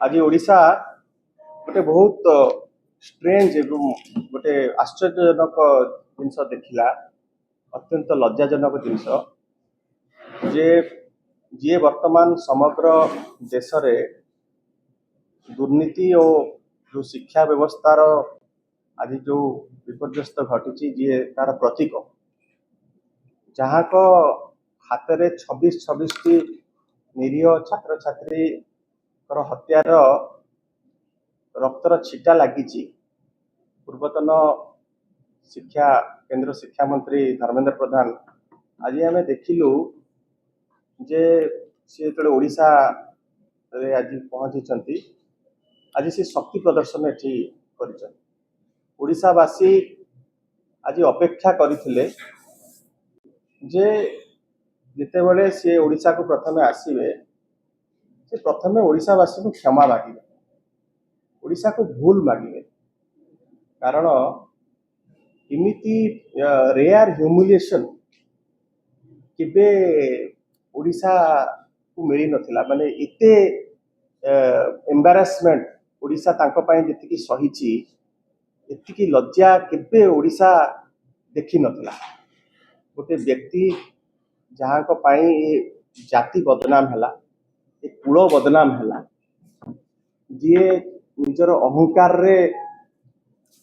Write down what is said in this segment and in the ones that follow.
आज ओडिशा गोटे बहुत स्ट्रेंज एवं गोटे आश्चर्यजनक जिनस देखला अत्यंत लज्जाजनक जिनस जे जी वर्तमान समग्र देश रे दुर्नीति और जो शिक्षा व्यवस्थार आज जो विपर्यस्त घटी जी तार प्रतीक जहाँ को हाथ में 26 टी निरीह छात्र छात्री हत्यार रक्तर छिटा लगी पूर्वतन शिक्षा केंद्र शिक्षा मंत्री धर्मेंद्र प्रधान आज आम देखिलु जे सी जो ओडिशा रे आज पहुंची आज सी शक्ति प्रदर्शन एठी कर ओडिशावासी आज अपेक्षा करथिले जे जिते बड़े सी ओडिशा को प्रथमे आसीबे से प्रथमे ओडिशावासी को क्षमा मागे ओडिशा को भूल मागे कारण इमिति रेयर ह्यूमिलिएशन केबे ओडिशा को मिली नथिला माने इते एम्बारासमेंट ओडिशा तांको पई जति सहीची एति लज्जा केबे ओडिशा देखि नथिला गोटे व्यक्ति जहाँ को पाई जाति बदनाम है कूल बदनाम है जी निजर अहंकार रे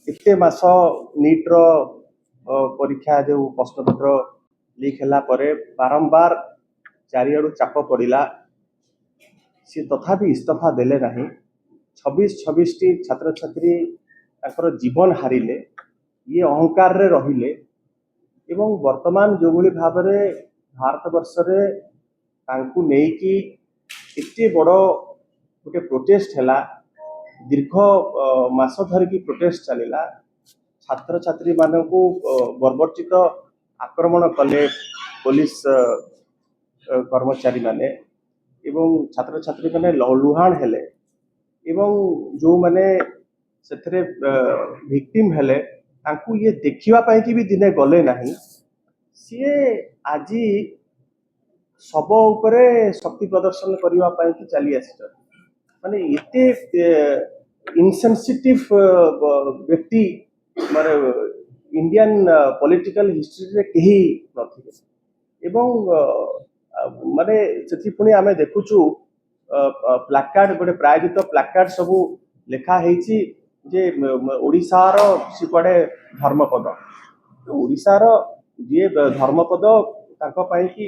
एते मास नीट रो परीक्षा जो प्रश्नपत्र लीक है बारंबार चारिआडू चाप पड़ा सी तथापि इस्तफा देले नहीं 26 टी छात्र छात्री जीवन हारिले ये अहंकार रे रहिले एवं वर्तमान जो भली भाव में भारतवर्ष रे तांकु नेकी एते बड़ गोटे प्रोटेस्ट है दीर्घ मास धरिकी प्रोटेस्ट चलला छात्र छात्री मानू बर्बरचित आक्रमण कले पुलिस कर्मचारी माने एवं छात्र छात्री माने लुहाण हेले एवं जो माने सेथरे विक्टिम हेले तांकु ये देखिवा पाई कि भी दिने गले नहीं सी आज सब उपरे शक्ति प्रदर्शन करने पाई कि चली आसी माने इते इनसेंसिटिव व्यक्ति माने इंडियन पॉलिटिकल हिस्ट्री रे कहीं नथिले एवं माने सेथि पुनी आमे देखुछु प्लाकार्ड गोटे प्रायोजित प्लाकार्ड सब लेखा हेछि जे ओडिशार सी कुआडे धर्मपद ओडिशार जी धर्मपद तांको पाई कि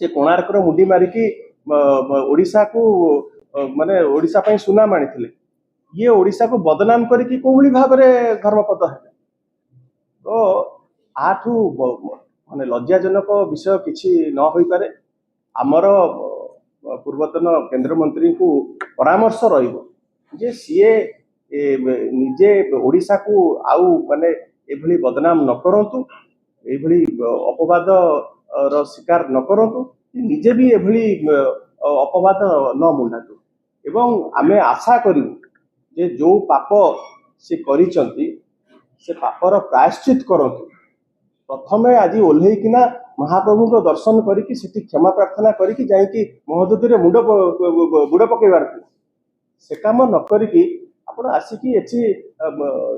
से कोणार्क मुंडी मारिकी ओडिशा को माने ओडिशा पाई सुनाम आनी ये ओडिशा को बदनाम करके कोभली भाव में धर्मपद है तो आठू माने लज्जाजनक विषय किसी न होई पारे आमर पूर्वतन केंद्र मंत्री को परामर्श रहिबो जे सीए निजे ओडिशा को आउ माने एभली बदनाम न करंतु एभली अपवाद रो शिकार न करंतु निजे भी एभली अपवाद न मुंडातु एवं आमे आशा करू जे जो पाप से करिसंती से पापर प्रायश्चित करंतु प्रथमे आज ओल्हेकिना महाप्रभु को दर्शन करिकी सेठी क्षमा प्रार्थना करिकी जाईकी महोदधि रे बुड़ पकेबार से काम न करिकी आपण आसिकी एठी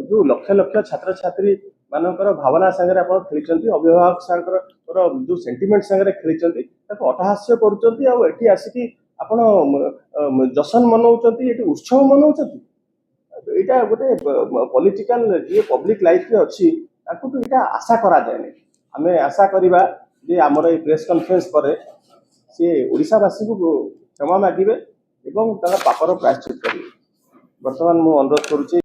जो लक्ष लक्ष छात्र छात्री मानकर भावना संगे आप खेली अभिभावक सांकर जो सेंटिमेंट संगे खेली अटहास्य करुँच आसिकी आपण जशन मनाउछंती एठी उत्सव मनाउछंती एटा गोटे पॉलिटिकल जे पब्लिक लाइफ रे अछि ताकू तो एटा आशा करा जाय आमे आशा करिबा जे हमर ए प्रेस कॉन्फ्रेंस पर से ओडिशावासी को क्षमा मागिबे एवं तार पापर प्रायश्चित करिबे वर्तमान मु अनुरोध करूची।